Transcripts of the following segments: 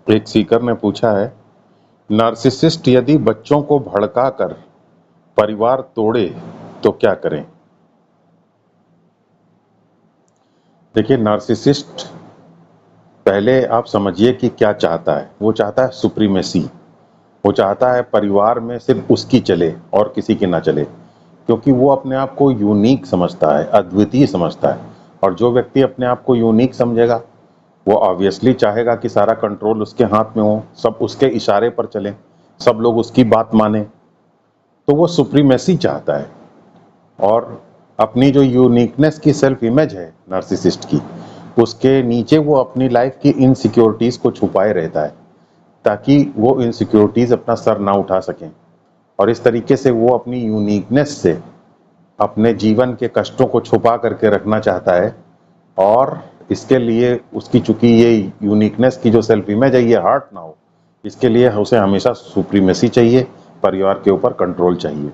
एक सीकर ने पूछा है, नार्सिसिस्ट यदि बच्चों को भड़काकर परिवार तोड़े तो क्या करें? देखिए, नार्सिसिस्ट पहले आप समझिए कि क्या चाहता है। वो चाहता है सुप्रीमेसी। वो चाहता है परिवार में सिर्फ उसकी चले और किसी की ना चले, क्योंकि वो अपने आप को यूनिक समझता है, अद्वितीय समझता है। और जो व्यक्ति अपने आप को यूनिक समझेगा वो ऑब्वियसली चाहेगा कि सारा कंट्रोल उसके हाथ में हो, सब उसके इशारे पर चले, सब लोग उसकी बात माने। तो वो सुप्रीमेसी चाहता है। और अपनी जो यूनिकनेस की सेल्फ इमेज है नार्सिसिस्ट की, उसके नीचे वो अपनी लाइफ की इनसिक्योरिटीज को छुपाए रहता है, ताकि वो इनसिक्योरिटीज अपना सर ना उठा सकें। और इस तरीके से वो अपनी यूनिकनेस से अपने जीवन के कष्टों को छुपा करके रखना चाहता है। और इसके लिए उसकी, चूंकि ये यूनिकनेस की जो सेल्फ इमेज है ये हर्ट ना हो, इसके लिए उसे हमेशा सुप्रीमेसी चाहिए, परिवार के ऊपर कंट्रोल चाहिए।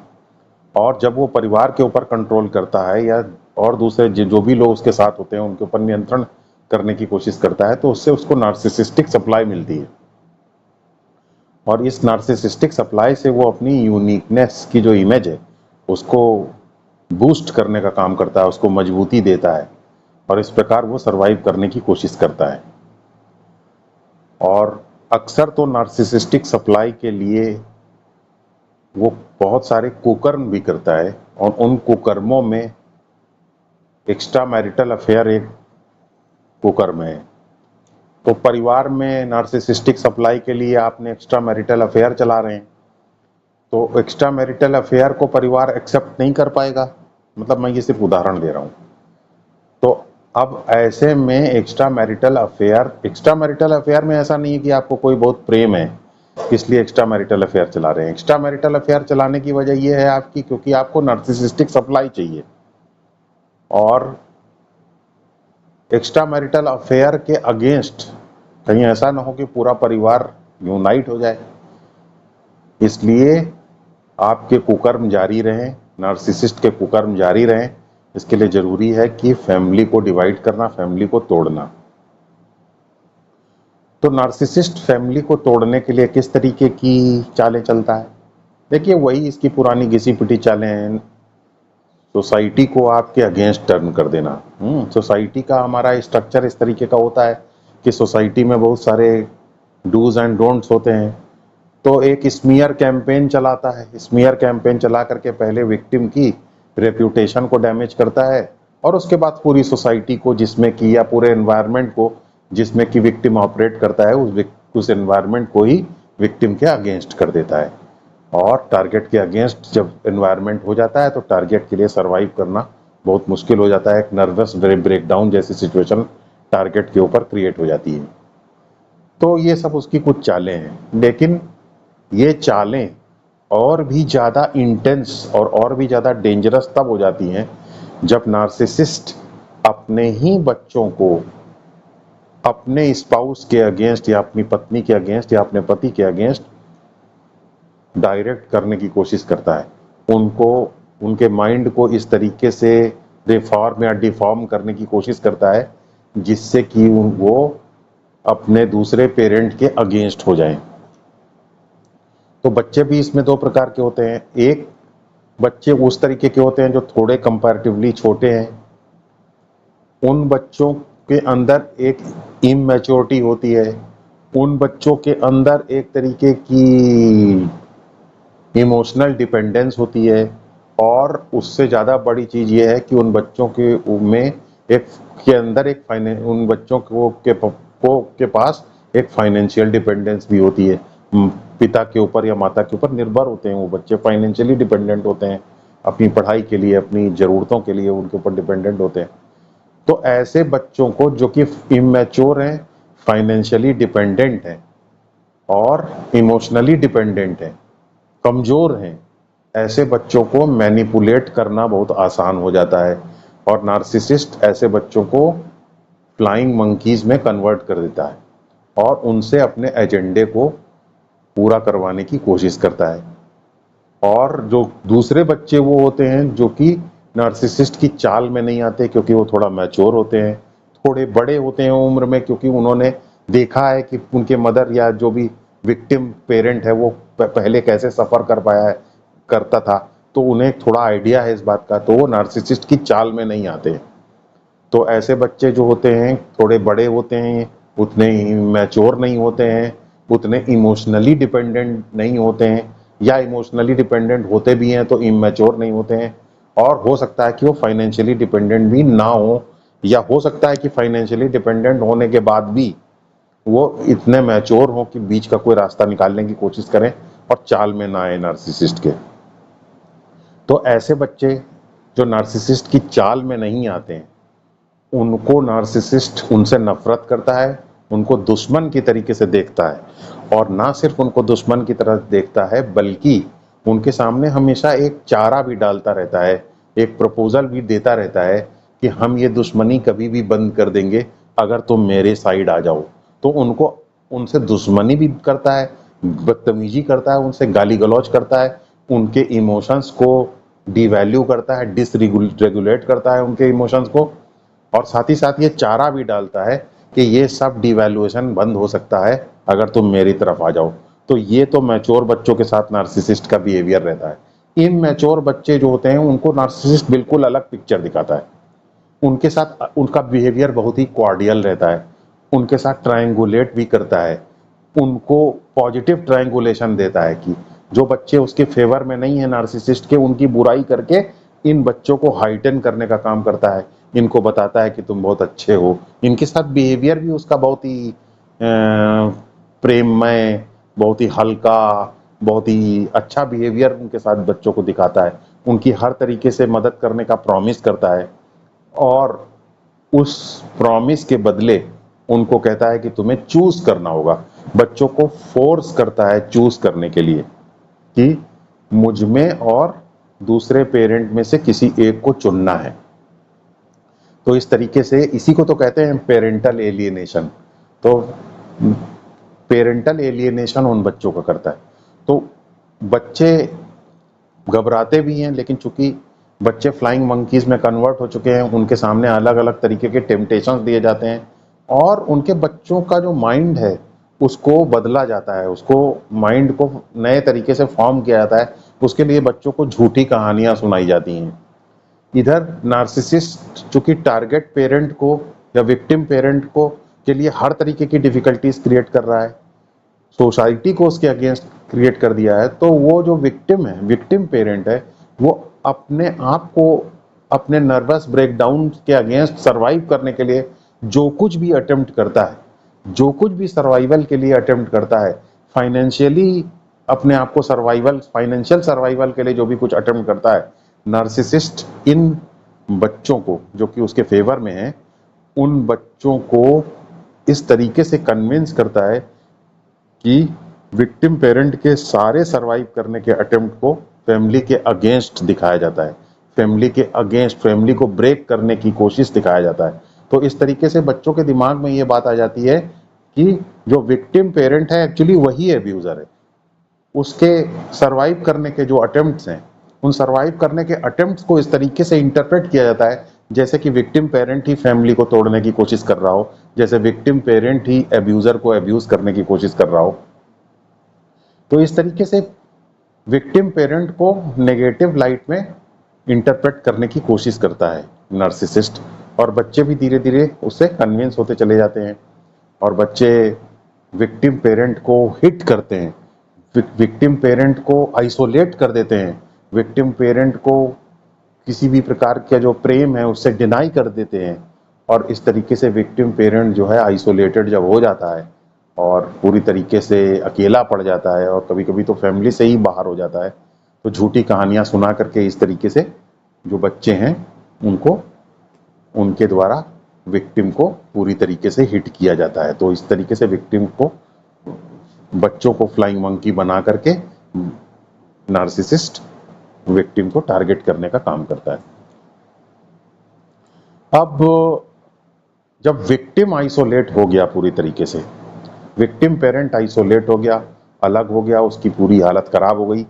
और जब वो परिवार के ऊपर कंट्रोल करता है या और दूसरे जो भी लोग उसके साथ होते हैं उनके ऊपर नियंत्रण करने की कोशिश करता है, तो उससे उसको नार्सिसिस्टिक सप्लाई मिलती है। और इस नार्सिसिस्टिक सप्लाई से वो अपनी यूनिकनेस की जो इमेज है उसको बूस्ट करने का काम करता है, उसको मजबूती देता है। और इस प्रकार वो सरवाइव करने की कोशिश करता है। और अक्सर तो नार्सिसिस्टिक सप्लाई के लिए वो बहुत सारे कुकर्म भी करता है, और उन कुकर्मों में एक्स्ट्रा मैरिटल अफेयर एक कुकर्म है। तो परिवार में नार्सिसिस्टिक सप्लाई के लिए आपने एक्स्ट्रा मैरिटल अफेयर चला रहे हैं, तो एक्स्ट्रा मैरिटल अफेयर को परिवार एक्सेप्ट नहीं कर पाएगा। मतलब मैं ये सिर्फ उदाहरण दे रहा हूँ। तो अब ऐसे में एक्स्ट्रा मैरिटल अफेयर में ऐसा नहीं है कि आपको कोई बहुत प्रेम है इसलिए एक्स्ट्रा मैरिटल अफेयर चला रहे हैं। एक्स्ट्रा मैरिटल अफेयर चलाने की वजह यह है आपकी, क्योंकि आपको नार्सिसिस्टिक सप्लाई चाहिए। और एक्स्ट्रा मैरिटल अफेयर के अगेंस्ट कहीं ऐसा ना हो कि पूरा परिवार यूनाइट हो जाए, इसलिए आपके कुकर्म जारी रहें, नार्सिसिस्ट के कुकर्म जारी रहें। इसके लिए जरूरी है कि फैमिली को डिवाइड करना, फैमिली को तोड़ना। तो नार्सिसिस्ट फैमिली को तोड़ने के लिए किस तरीके की चालें चलता है? देखिए, वही इसकी पुरानी घिसी पिटी चालें हैं। सोसाइटी को आपके अगेंस्ट टर्न कर देना। सोसाइटी का हमारा स्ट्रक्चर इस तरीके का होता है कि सोसाइटी में बहुत सारे डूज एंड डोंट्स होते हैं। तो एक स्मीयर कैंपेन चलाता है। स्मीयर कैंपेन चला करके पहले विक्टिम की रेप्यूटेशन को डैमेज करता है, और उसके बाद पूरी सोसाइटी को, जिसमें कि, या पूरे एनवायरनमेंट को जिसमें कि विक्टिम ऑपरेट करता है, उस एनवायरनमेंट को ही विक्टिम के अगेंस्ट कर देता है। और टारगेट के अगेंस्ट जब एनवायरनमेंट हो जाता है तो टारगेट के लिए सरवाइव करना बहुत मुश्किल हो जाता है। एक नर्वस ब्रेकडाउन जैसी सिचुएशन टारगेट के ऊपर क्रिएट हो जाती है। तो ये सब उसकी कुछ चालें हैं, लेकिन ये चालें और भी ज़्यादा इंटेंस और भी ज़्यादा डेंजरस तब हो जाती हैं जब नार्सिसिस्ट अपने ही बच्चों को अपने स्पाउस के अगेंस्ट, या अपनी पत्नी के अगेंस्ट, या अपने पति के अगेंस्ट डायरेक्ट करने की कोशिश करता है। उनको, उनके माइंड को इस तरीके से रिफॉर्म या डिफॉर्म करने की कोशिश करता है जिससे कि वो अपने दूसरे पेरेंट के अगेंस्ट हो जाएं। तो बच्चे भी इसमें दो प्रकार के होते हैं। एक, बच्चे उस तरीके के होते हैं जो थोड़े कंपैरेटिवली छोटे हैं। उन बच्चों के अंदर एक इमैच्योरिटी होती है। उन बच्चों के अंदर एक तरीके की इमोशनल डिपेंडेंस होती है। और उससे ज़्यादा बड़ी चीज़ ये है कि उन बच्चों के में एक के अंदर एक उन बच्चों के पास एक फाइनेंशियल डिपेंडेंस भी होती है। पिता के ऊपर या माता के ऊपर निर्भर होते हैं वो बच्चे, फाइनेंशियली डिपेंडेंट होते हैं अपनी पढ़ाई के लिए, अपनी ज़रूरतों के लिए उनके ऊपर डिपेंडेंट होते हैं। तो ऐसे बच्चों को जो कि इमैच्योर हैं, फाइनेंशियली डिपेंडेंट हैं और इमोशनली डिपेंडेंट हैं, कमज़ोर हैं, ऐसे बच्चों को मैनिपुलेट करना बहुत आसान हो जाता है। और नार्सिसिस्ट ऐसे बच्चों को फ्लाइंग मंकीज में कन्वर्ट कर देता है और उनसे अपने एजेंडे को पूरा करवाने की कोशिश करता है। और जो दूसरे बच्चे वो होते हैं जो कि नार्सिसिस्ट की चाल में नहीं आते, क्योंकि वो थोड़ा मैच्योर होते हैं, थोड़े बड़े होते हैं उम्र में, क्योंकि उन्होंने देखा है कि उनके मदर या जो भी विक्टिम पेरेंट है वो पहले कैसे सफ़र कर पाया है, करता था, तो उन्हें थोड़ा आइडिया है इस बात का, तो वो नार्सिसिस्ट की चाल में नहीं आते। तो ऐसे बच्चे जो होते हैं थोड़े बड़े होते हैं, उतने ही मैच्योर नहीं होते हैं, उतने इमोशनली डिपेंडेंट नहीं होते हैं, या इमोशनली डिपेंडेंट होते भी हैं तो इमैच्योर नहीं होते हैं, और हो सकता है कि वो फाइनेंशियली डिपेंडेंट भी ना हो, या हो सकता है कि फाइनेंशियली डिपेंडेंट होने के बाद भी वो इतने मैच्योर हों कि बीच का कोई रास्ता निकालने की कोशिश करें और चाल में ना आए नार्सिसिस्ट के। तो ऐसे बच्चे जो नार्सिसिस्ट की चाल में नहीं आते हैं, उनको नार्सिसिस्ट उनसे नफरत करता है, उनको दुश्मन की तरीके से देखता है, और ना सिर्फ उनको दुश्मन की तरह देखता है बल्कि उनके सामने हमेशा एक चारा भी डालता रहता है, एक प्रपोजल भी देता रहता है कि हम ये दुश्मनी कभी भी बंद कर देंगे अगर तुम मेरे साइड आ जाओ। तो उनको उनसे दुश्मनी भी करता है, बदतमीजी करता है, उनसे गाली गलौज करता है, उनके इमोशंस को डिवैल्यू करता है, डिसरेगुलेट करता है उनके इमोशंस को, और साथ ही साथ ये चारा भी डालता है कि ये सब डिवैल्यूएशन बंद हो सकता है अगर तुम मेरी तरफ आ जाओ। तो ये तो मैच्योर बच्चों के साथ नार्सिसिस्ट का बिहेवियर रहता है। इमैच्योर बच्चे जो होते हैं उनको नार्सिसिस्ट बिल्कुल अलग पिक्चर दिखाता है। उनके साथ उनका बिहेवियर बहुत ही कॉर्डियल रहता है, उनके साथ ट्रायंगुलेट भी करता है, उनको पॉजिटिव ट्रायंगुलेशन देता है कि जो बच्चे उसके फेवर में नहीं है नार्सिसिस्ट के, उनकी बुराई करके इन बच्चों को हाइटन करने का काम करता है, इनको बताता है कि तुम बहुत अच्छे हो। इनके साथ बिहेवियर भी उसका बहुत ही प्रेममय, बहुत ही हल्का, बहुत ही अच्छा बिहेवियर उनके साथ बच्चों को दिखाता है, उनकी हर तरीके से मदद करने का प्रॉमिस करता है, और उस प्रॉमिस के बदले उनको कहता है कि तुम्हें चूज करना होगा। बच्चों को फोर्स करता है चूज करने के लिए कि मुझ में और दूसरे पेरेंट में से किसी एक को चुनना है। तो इस तरीके से इसी को तो कहते हैं पेरेंटल एलियनेशन। तो पेरेंटल एलियनेशन उन बच्चों का करता है। तो बच्चे घबराते भी हैं, लेकिन चूंकि बच्चे फ्लाइंग मंकीज में कन्वर्ट हो चुके हैं, उनके सामने अलग अलग तरीके के टेम्पटेशंस दिए जाते हैं, और उनके बच्चों का जो माइंड है उसको बदला जाता है, उसको माइंड को नए तरीके से फॉर्म किया जाता है, उसके लिए बच्चों को झूठी कहानियां सुनाई जाती हैं। इधर नार्सिसिस्ट चूंकि टारगेट पेरेंट को या विक्टिम पेरेंट को के लिए हर तरीके की डिफिकल्टीज क्रिएट कर रहा है, सोसाइटी को उसके अगेंस्ट क्रिएट कर दिया है, तो वो जो विक्टिम है, विक्टिम पेरेंट है, वो अपने आप को अपने नर्वस ब्रेकडाउन के अगेंस्ट सरवाइव करने के लिए जो कुछ भी अटेम्प्ट करता है, जो कुछ भी सर्वाइवल के लिए अटेम्प्ट करता है, फाइनेंशियली अपने आप को सर्वाइवल, फाइनेंशियल सर्वाइवल के लिए जो भी कुछ अटेम्प्ट करता है, नार्सिसिस्ट इन बच्चों को जो कि उसके फेवर में है, उन बच्चों को इस तरीके से कन्विंस करता है कि विक्टिम पेरेंट के सारे सरवाइव करने के अटेम्प्ट को फैमिली के अगेंस्ट दिखाया जाता है, फैमिली के अगेंस्ट, फैमिली को ब्रेक करने की कोशिश दिखाया जाता है। तो इस तरीके से बच्चों के दिमाग में ये बात आ जाती है कि जो विक्टिम पेरेंट है एक्चुअली वही एब्यूजर है। उसके सरवाइव करने के जो अटेम्प्ट्स हैं, उन सरवाइव करने के अटेम्प्ट्स को इस तरीके से इंटरप्रेट किया जाता है जैसे कि विक्टिम पेरेंट ही फैमिली को तोड़ने की कोशिश कर रहा हो, जैसे विक्टिम पेरेंट ही एब्यूजर को एब्यूज करने की कोशिश कर रहा हो। तो इस तरीके से विक्टिम पेरेंट को नेगेटिव लाइट में इंटरप्रेट करने की कोशिश करता है नार्सिसिस्ट, और बच्चे भी धीरे धीरे उससे कन्विंस होते चले जाते हैं, और बच्चे विक्टिम पेरेंट को हिट करते हैं, विक्टिम पेरेंट को आइसोलेट कर देते हैं, विक्टिम पेरेंट को किसी भी प्रकार का जो प्रेम है उससे डिनाई कर देते हैं, और इस तरीके से विक्टिम पेरेंट जो है आइसोलेटेड जब हो जाता है और पूरी तरीके से अकेला पड़ जाता है, और कभी कभी तो फैमिली से ही बाहर हो जाता है, तो झूठी कहानियां सुना करके इस तरीके से जो बच्चे हैं उनको उनके द्वारा विक्टिम को पूरी तरीके से हिट किया जाता है। तो इस तरीके से विक्टिम को, बच्चों को फ्लाइंग मंकी बना करके नार्सिसिस्ट विक्टिम को टारगेट करने का काम करता है। अब जब विक्टिम आइसोलेट हो गया पूरी तरीके से, विक्टिम पेरेंट आइसोलेट हो गया, अलग हो गया, उसकी पूरी हालत खराब हो गई,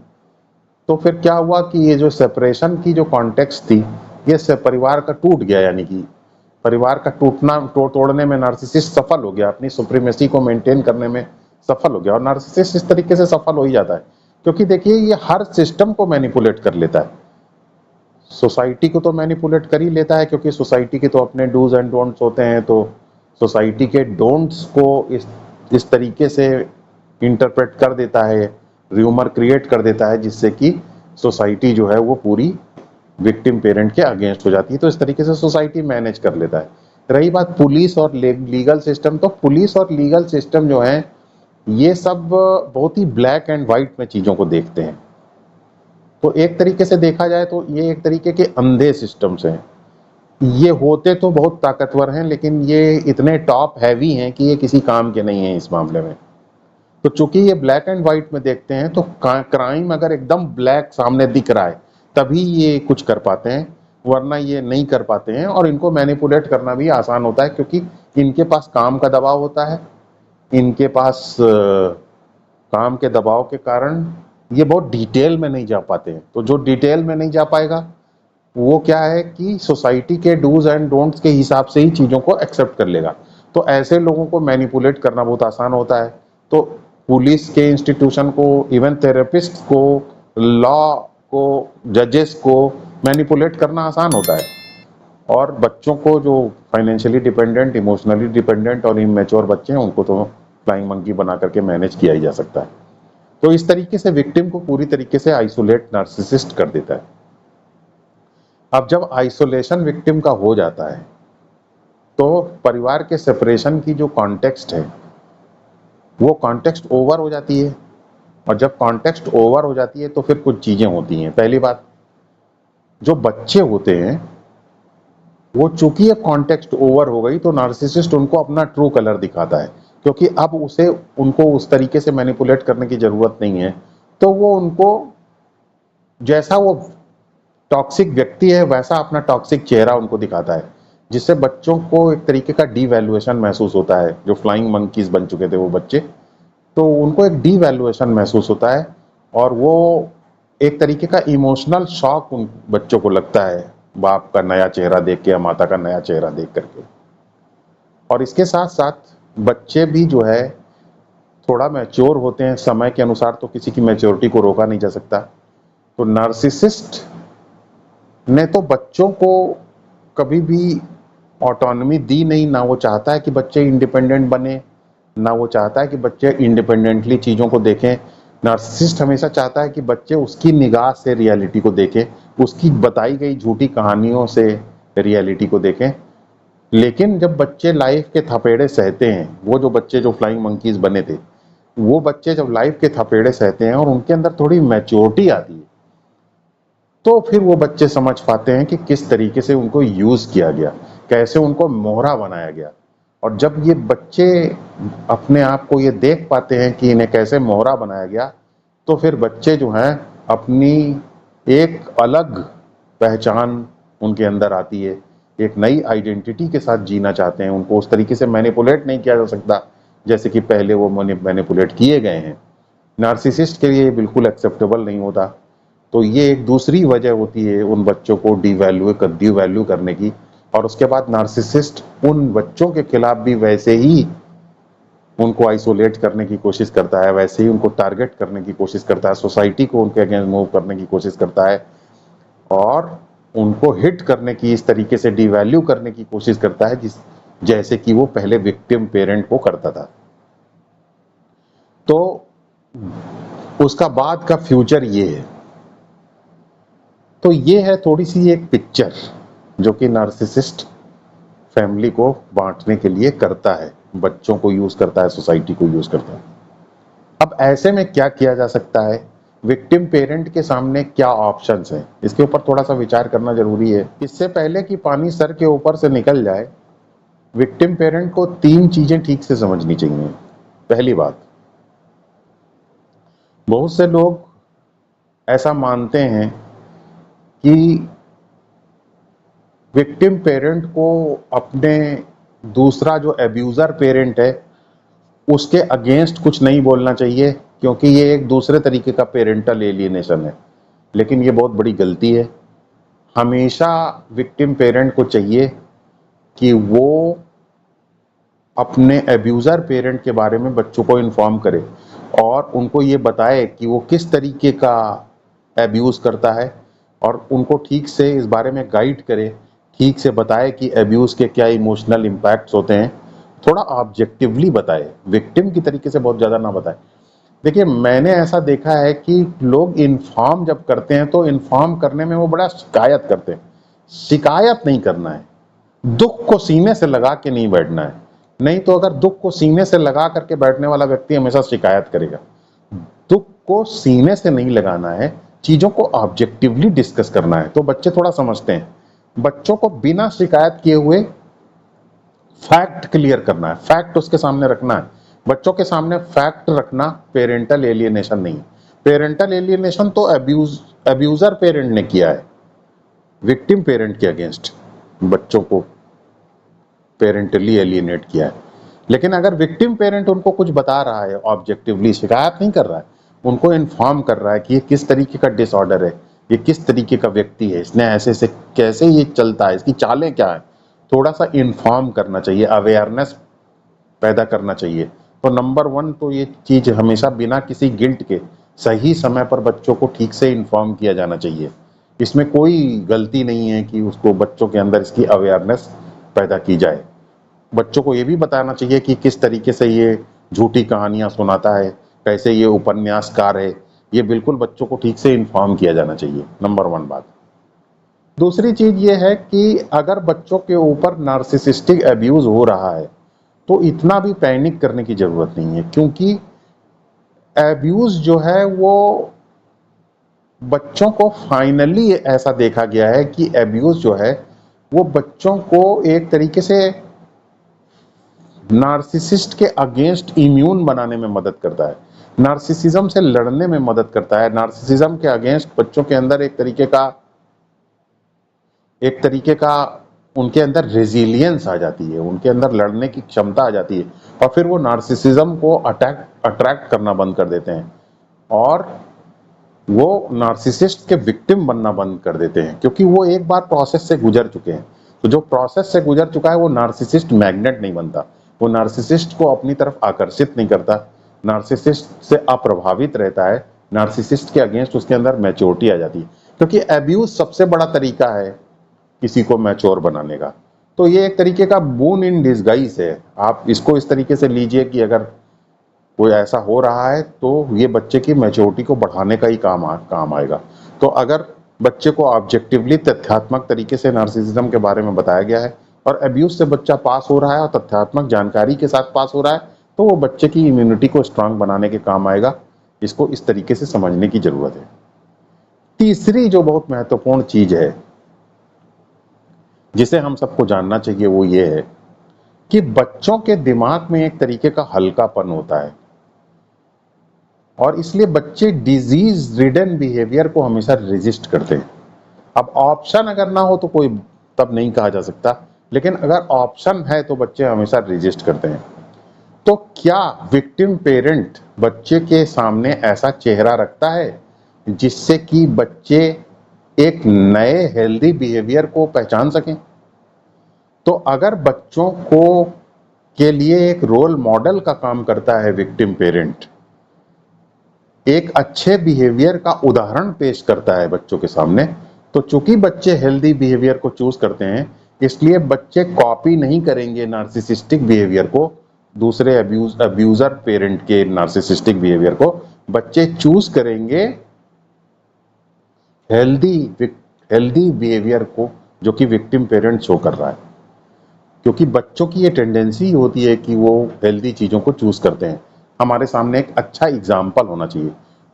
तो फिर क्या हुआ कि ये जो सेपरेशन की जो कॉन्टेक्स्ट थी, ये परिवार का टूट गया, यानी कि परिवार का तोड़ने में नार्सिसिस्ट सफल हो गया, अपनी सुप्रीमेसी को मेंटेन करने में सफल हो गया। और नार्सिसिस्ट इस तरीके से सफल हो ही जाता है क्योंकि देखिए ये हर सिस्टम को मैनिपुलेट कर लेता है। सोसाइटी को तो मैनिपुलेट कर ही लेता है क्योंकि सोसाइटी के तो अपने डूज एंड डोंट्स होते हैं, तो सोसाइटी के डोंट्स को इस तरीके से इंटरप्रेट कर देता है, र्यूमर क्रिएट कर देता है जिससे कि सोसाइटी जो है वो पूरी विक्टिम पेरेंट के अगेंस्ट हो जाती है। तो इस तरीके से सोसाइटी मैनेज कर लेता है। रही बात पुलिस और लीगल सिस्टम, तो पुलिस और लीगल सिस्टम जो है ये सब बहुत ही ब्लैक एंड व्हाइट में चीजों को देखते हैं। तो एक तरीके से देखा जाए तो ये एक तरीके के अंधे सिस्टम्स हैं। ये होते तो बहुत ताकतवर हैं लेकिन ये इतने टॉप हैवी हैं कि ये किसी काम के नहीं हैं इस मामले में। तो चूंकि ये ब्लैक एंड व्हाइट में देखते हैं तो क्राइम अगर एकदम ब्लैक सामने दिख रहा है तभी ये कुछ कर पाते हैं, वरना ये नहीं कर पाते हैं। और इनको मैनिपुलेट करना भी आसान होता है क्योंकि इनके पास काम का दबाव होता है, इनके पास काम के दबाव के कारण ये बहुत डिटेल में नहीं जा पाते हैं। तो जो डिटेल में नहीं जा पाएगा वो क्या है कि सोसाइटी के डूज एंड डोंट्स के हिसाब से ही चीज़ों को एक्सेप्ट कर लेगा। तो ऐसे लोगों को मैनिपुलेट करना बहुत आसान होता है। तो पुलिस के इंस्टीट्यूशन को, इवन थेरेपिस्ट को, लॉ को, जजेस को मैनिपुलेट करना आसान होता है। और बच्चों को जो फाइनेंशियली डिपेंडेंट, इमोशनली डिपेंडेंट और इमेच्योर बच्चे हैं उनको तो फ्लाइंग मंकी बना करके मैनेज किया ही जा सकता है। तो इस तरीके से विक्टिम को पूरी तरीके से आइसोलेट नार्सिसिस्ट कर देता है। अब जब आइसोलेशन विक्टिम का हो जाता है तो परिवार के सेपरेशन की जो कॉन्टेक्स्ट है वो कॉन्टेक्स्ट ओवर हो जाती है। और जब कॉन्टेक्स्ट ओवर हो जाती है तो फिर कुछ चीजें होती हैं। पहली बात, जो बच्चे होते हैं वो चूंकि ये कॉन्टेक्स्ट ओवर हो गई तो नार्सिसिस्ट उनको अपना ट्रू कलर दिखाता है क्योंकि अब उनको उस तरीके से मैनिपुलेट करने की जरूरत नहीं है। तो वो उनको जैसा वो टॉक्सिक व्यक्ति है वैसा अपना टॉक्सिक चेहरा उनको दिखाता है, जिससे बच्चों को एक तरीके का डीवैल्यूएशन महसूस होता है। जो फ्लाइंग मंकीज बन चुके थे वो बच्चे, तो उनको एक डीवैल्यूएशन महसूस होता है और वो एक तरीके का इमोशनल शॉक उन बच्चों को लगता है बाप का नया चेहरा देख के या माता का नया चेहरा देख करके। और इसके साथ साथ बच्चे भी जो है थोड़ा मैच्योर होते हैं समय के अनुसार, तो किसी की मैच्योरिटी को रोका नहीं जा सकता। तो नार्सिसिस्ट ने तो बच्चों को कभी भी ऑटोनॉमी दी नहीं, ना वो चाहता है कि बच्चे इंडिपेंडेंट बने, ना वो चाहता है कि बच्चे इंडिपेंडेंटली चीज़ों को देखें। नार्सिसिस्ट हमेशा चाहता है कि बच्चे उसकी निगाह से रियलिटी को देखें, उसकी बताई गई झूठी कहानियों से रियलिटी को देखें। लेकिन जब बच्चे लाइफ के थपेड़े सहते हैं, वो जो बच्चे जो फ्लाइंग मंकीज बने थे, वो बच्चे जब लाइफ के थपेड़े सहते हैं और उनके अंदर थोड़ी मैच्योरिटी आती है तो फिर वो बच्चे समझ पाते हैं कि किस तरीके से उनको यूज किया गया, कैसे उनको मोहरा बनाया गया। और जब ये बच्चे अपने आप को ये देख पाते हैं कि इन्हें कैसे मोहरा बनाया गया, तो फिर बच्चे जो हैं अपनी एक अलग पहचान उनके अंदर आती है, एक नई आइडेंटिटी के साथ जीना चाहते हैं। उनको उस तरीके से मैनिपुलेट नहीं किया जा सकता जैसे कि पहले वो मैनिपुलेट किए गए हैं। नार्सिसिस्ट के लिए बिल्कुल एक्सेप्टेबल नहीं होता। तो ये एक दूसरी वजह होती है उन बच्चों को डिवैल्यू करने की। और उसके बाद नार्सिसिस्ट उन बच्चों के खिलाफ भी वैसे ही उनको आइसोलेट करने की कोशिश करता है, वैसे ही उनको टारगेट करने की कोशिश करता है, सोसाइटी को उनके अगेंस्ट मूव करने की कोशिश करता है और उनको हिट करने की, इस तरीके से डिवैल्यू करने की कोशिश करता है जैसे कि वो पहले विक्टिम पेरेंट को करता था। तो उसका बाद का फ्यूचर ये है। तो ये है थोड़ी सी एक पिक्चर जो कि नार्सिसिस्ट फैमिली को बांटने के लिए करता है, बच्चों को यूज करता है, सोसाइटी को यूज करता है। अब ऐसे में क्या किया जा सकता है, विक्टिम पेरेंट के सामने क्या ऑप्शंस हैं, इसके ऊपर थोड़ा सा विचार करना जरूरी है। इससे पहले कि पानी सर के ऊपर से निकल जाए, विक्टिम पेरेंट को 3 चीजें ठीक से समझनी चाहिए। पहली बात, बहुत से लोग ऐसा मानते हैं कि विक्टिम पेरेंट को अपने दूसरा जो एब्यूजर पेरेंट है उसके अगेंस्ट कुछ नहीं बोलना चाहिए क्योंकि ये एक दूसरे तरीके का पेरेंटल एलियनेशन है। लेकिन ये बहुत बड़ी गलती है। हमेशा विक्टिम पेरेंट को चाहिए कि वो अपने एब्यूज़र पेरेंट के बारे में बच्चों को इन्फॉर्म करे और उनको ये बताए कि वो किस तरीके का एब्यूज़ करता है, और उनको ठीक से इस बारे में गाइड करे, ठीक से बताए कि एब्यूज़ के क्या इमोशनल इम्पैक्ट्स होते हैं। थोड़ा ऑब्जेक्टिवली बताए, विक्टिम की तरीके से बहुत ज़्यादा ना बताए। देखिए, मैंने ऐसा देखा है कि लोग इन्फॉर्म जब करते हैं तो इन्फॉर्म करने में वो बड़ा शिकायत करते हैं। शिकायत नहीं करना है, दुख को सीने से लगा के नहीं बैठना है। नहीं तो अगर दुख को सीने से लगा करके बैठने वाला व्यक्ति हमेशा शिकायत करेगा। दुख को सीने से नहीं लगाना है, चीजों को ऑब्जेक्टिवली डिस्कस करना है, तो बच्चे थोड़ा समझते हैं। बच्चों को बिना शिकायत किए हुए फैक्ट क्लियर करना है, फैक्ट उसके सामने रखना है। बच्चों के सामने फैक्ट रखना पेरेंटल एलियनेशन नहीं। पेरेंटल एलियनेशन तो अब्यूजर पेरेंट ने किया है, विक्टिम पेरेंट के अगेंस्ट बच्चों को पेरेंटली एलियनेट किया है। लेकिन अगर विक्टिम पेरेंट उनको कुछ बता रहा है, ऑब्जेक्टिवली शिकायत नहीं कर रहा है, उनको इन्फॉर्म कर रहा है कि ये किस तरीके का डिसऑर्डर है, ये किस तरीके का व्यक्ति है, इसने ऐसे से कैसे ये चलता है, इसकी चालें क्या है, थोड़ा सा इन्फॉर्म करना चाहिए, अवेयरनेस पैदा करना चाहिए। तो नंबर वन तो ये चीज हमेशा बिना किसी गिल्ट के सही समय पर बच्चों को ठीक से इन्फॉर्म किया जाना चाहिए। इसमें कोई गलती नहीं है कि उसको बच्चों के अंदर इसकी अवेयरनेस पैदा की जाए। बच्चों को ये भी बताना चाहिए कि किस तरीके से ये झूठी कहानियां सुनाता है, कैसे ये उपन्यासकार है, ये बिल्कुल बच्चों को ठीक से इन्फॉर्म किया जाना चाहिए। नंबर वन बात। दूसरी चीज ये है कि अगर बच्चों के ऊपर नार्सिसिस्टिक अब्यूज हो रहा है तो इतना भी पैनिक करने की जरूरत नहीं है, क्योंकि अब्यूज जो है वो बच्चों को फाइनली ऐसा देखा गया है कि अब्यूज जो है वो बच्चों को एक तरीके से नार्सिसिस्ट के अगेंस्ट इम्यून बनाने में मदद करता है, नार्सिसिज्म से लड़ने में मदद करता है। नार्सिसिज्म के अगेंस्ट बच्चों के अंदर एक तरीके का उनके अंदर रेजिलियंस आ जाती है, उनके अंदर लड़ने की क्षमता आ जाती है, और फिर वो नार्सिसिज्म को अट्रैक्ट करना बंद कर देते हैं और वो नार्सिसिस्ट के विक्टिम बनना बंद कर देते हैं, क्योंकि वो एक बार प्रोसेस से गुजर चुके हैं। तो जो प्रोसेस से गुजर चुका है वो नार्सिसिस्ट मैग्नेट नहीं बनता, वो नार्सिसिस्ट को अपनी तरफ आकर्षित नहीं करता, नार्सिसिस्ट से अप्रभावित रहता है, नार्सिसिस्ट के अगेंस्ट उसके अंदर मैच्योरिटी आ जाती है। क्योंकि अब्यूज सबसे बड़ा तरीका है किसी को मैच्योर बनाने का। तो ये एक तरीके का बून इन डिस्गाइज है। आप इसको इस तरीके से लीजिए कि अगर कोई ऐसा हो रहा है तो ये बच्चे की मैच्योरिटी को बढ़ाने का ही काम आएगा। तो अगर बच्चे को ऑब्जेक्टिवली तथ्यात्मक तरीके से नार्सिसिज्म के बारे में बताया गया है और अब्यूज से बच्चा पास हो रहा है और तथ्यात्मक जानकारी के साथ पास हो रहा है, तो वो बच्चे की इम्यूनिटी को स्ट्रांग बनाने के काम आएगा। इसको इस तरीके से समझने की जरूरत है। तीसरी जो बहुत महत्वपूर्ण चीज है जिसे हम सबको जानना चाहिए वो ये है कि बच्चों के दिमाग में एक तरीके का हल्कापन होता है और इसलिए बच्चे डिजीज रिडन बिहेवियर को हमेशा रेजिस्ट करते हैं। अब ऑप्शन अगर ना हो तो कोई तब नहीं कहा जा सकता, लेकिन अगर ऑप्शन है तो बच्चे हमेशा रेजिस्ट करते हैं। तो क्या विक्टिम पेरेंट बच्चे के सामने ऐसा चेहरा रखता है जिससे कि बच्चे एक नए हेल्दी बिहेवियर को पहचान सकें? तो अगर बच्चों को के लिए एक रोल मॉडल का काम करता है विक्टिम पेरेंट, एक अच्छे बिहेवियर का उदाहरण पेश करता है बच्चों के सामने, तो चूंकि बच्चे हेल्दी बिहेवियर को चूज करते हैं, इसलिए बच्चे कॉपी नहीं करेंगे नार्सिसिस्टिक बिहेवियर को, दूसरे अब्यूजर पेरेंट के नार्सिसिस्टिक बिहेवियर को। बच्चे चूज करेंगे हेल्दी हेल्दी बिहेवियर को जो कि विक्टिम पेरेंट शो कर रहा है, क्योंकि बच्चों की ये टेंडेंसी होती है कि वो हेल्दी चीजों को चूज करते हैं। हमारे सामने एक अच्छा एग्जाम्पल होना चाहिए।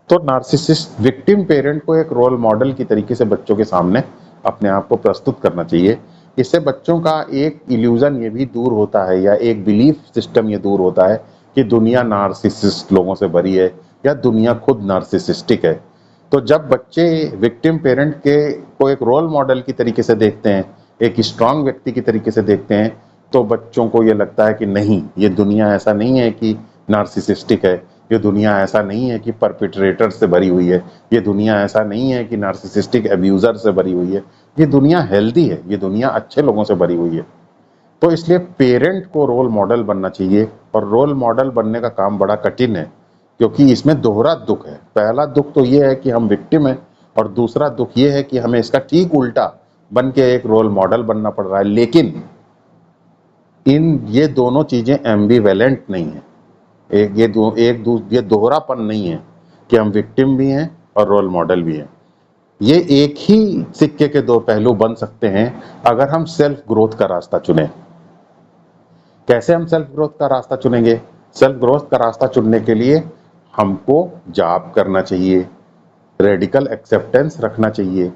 तो नार्सिसिस्ट विक्टिम पेरेंट को एक रोल मॉडल की तरीके से बच्चों के सामने अपने आप को प्रस्तुत करना चाहिए। इससे बच्चों का एक इल्यूजन ये भी दूर होता है, या एक बिलीफ सिस्टम ये दूर होता है कि दुनिया नार्सिसिस्ट लोगों से भरी है या दुनिया खुद नार्सिसिस्टिक है। तो जब बच्चे विक्टिम पेरेंट के को एक रोल मॉडल की तरीके से देखते हैं, एक स्ट्रांग व्यक्ति की तरीके से देखते हैं, तो बच्चों को ये लगता है कि नहीं, ये दुनिया ऐसा नहीं है कि नार्सिसिस्टिक है, ये दुनिया ऐसा नहीं है कि परपिट्रेटर से भरी हुई है, ये दुनिया ऐसा नहीं है कि नार्सिसिस्टिक अब्यूजर से भरी हुई है, ये दुनिया हेल्दी है, ये दुनिया अच्छे लोगों से भरी हुई है। तो इसलिए पेरेंट को रोल मॉडल बनना चाहिए, और रोल मॉडल बनने का काम बड़ा कठिन है, क्योंकि इसमें दोहरा दुख है। पहला दुख तो ये है कि हम विक्टिम हैं, और दूसरा दुख ये है कि हमें इसका ठीक उल्टा बन के एक रोल मॉडल बनना पड़ रहा है। लेकिन ये दोनों चीजें एम्बिवेलेंट नहीं है, ये दोहरापन नहीं है कि हम विक्टिम भी हैं और रोल मॉडल भी हैं। ये एक ही सिक्के के दो पहलू बन सकते हैं अगर हम सेल्फ ग्रोथ का रास्ता चुने। कैसे हम सेल्फ ग्रोथ का रास्ता चुनेंगे? सेल्फ ग्रोथ का रास्ता चुनने के लिए हमको जॉब करना चाहिए, रेडिकल एक्सेप्टेंस रखना चाहिए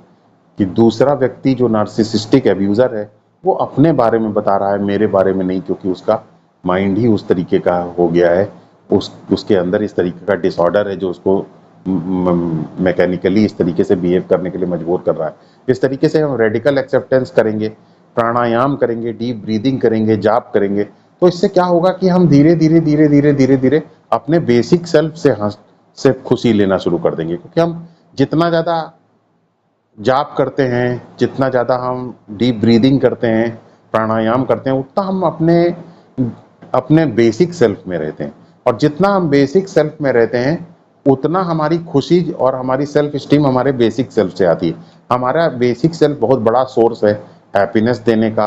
कि दूसरा व्यक्ति जो नार्सिसिस्टिक एब्यूजर है वो अपने बारे में बता रहा है, मेरे बारे में नहीं, क्योंकि उसका माइंड ही उस तरीके का हो गया है, उसके अंदर इस तरीके का डिसऑर्डर है जो उसको मैकेनिकली इस तरीके से बिहेव करने के लिए मजबूर कर रहा है। इस तरीके से हम रेडिकल एक्सेप्टेंस करेंगे, प्राणायाम करेंगे, डीप ब्रीदिंग करेंगे, जाप करेंगे, तो इससे क्या होगा कि हम धीरे धीरे धीरे धीरे धीरे धीरे अपने बेसिक सेल्फ से खुशी लेना शुरू कर देंगे। क्योंकि हम जितना ज़्यादा जाप करते हैं, जितना ज़्यादा हम डीप ब्रीदिंग करते हैं, प्राणायाम करते हैं, उतना हम अपने बेसिक सेल्फ में रहते हैं, और जितना हम बेसिक सेल्फ में रहते हैं उतना हमारी खुशी और हमारी सेल्फ स्टीम हमारे बेसिक सेल्फ से आती है। हमारा बेसिक सेल्फ बहुत बड़ा सोर्स है हैप्पीनेस देने का,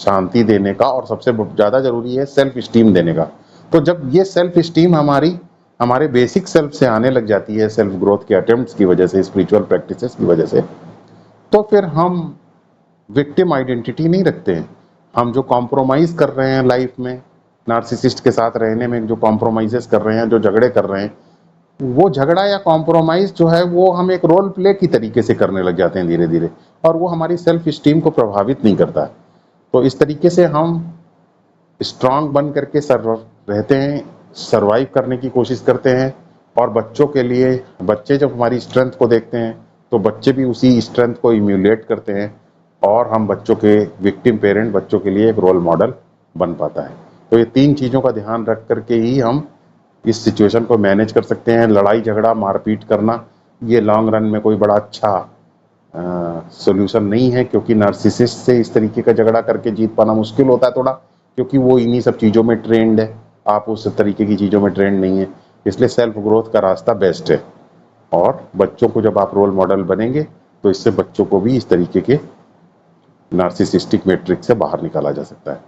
शांति देने का, और सबसे ज़्यादा जरूरी है सेल्फ स्टीम देने का। तो जब ये सेल्फ स्टीम हमारे बेसिक सेल्फ से आने लग जाती है, सेल्फ ग्रोथ के अटेम्प्ट्स की वजह से, स्पिरिचुअल प्रैक्टिसेस की वजह से, तो फिर हम विक्टिम आइडेंटिटी नहीं रखते हैं। हम जो कॉम्प्रोमाइज़ कर रहे हैं लाइफ में, नार्सिसिस्ट के साथ रहने में जो कॉम्प्रोमाइज़ेस कर रहे हैं, जो झगड़े कर रहे हैं, वो झगड़ा या कॉम्प्रोमाइज़ जो है वो हम एक रोल प्ले की तरीके से करने लग जाते हैं धीरे धीरे, और वो हमारी सेल्फ स्टीम को प्रभावित नहीं करता है। तो इस तरीके से हम स्ट्रांग बन करके रहते हैं, सर्वाइव करने की कोशिश करते हैं, और बच्चों के लिए, बच्चे जब हमारी स्ट्रेंथ को देखते हैं तो बच्चे भी उसी स्ट्रेंथ को इम्यूलेट करते हैं, और हम बच्चों के विक्टिम पेरेंट बच्चों के लिए एक रोल मॉडल बन पाता है। तो ये 3 चीज़ों का ध्यान रख करके ही हम इस सिचुएशन को मैनेज कर सकते हैं। लड़ाई झगड़ा मारपीट करना ये लॉन्ग रन में कोई बड़ा अच्छा सॉल्यूशन नहीं है, क्योंकि नार्सिसिस्ट से इस तरीके का झगड़ा करके जीत पाना मुश्किल होता है थोड़ा, क्योंकि वो इन्हीं सब चीज़ों में ट्रेंड है, आप उस तरीके की चीज़ों में ट्रेंड नहीं है। इसलिए सेल्फ ग्रोथ का रास्ता बेस्ट है, और बच्चों को जब आप रोल मॉडल बनेंगे तो इससे बच्चों को भी इस तरीके के नार्सिसिस्टिक मैट्रिक्स से बाहर निकाला जा सकता है।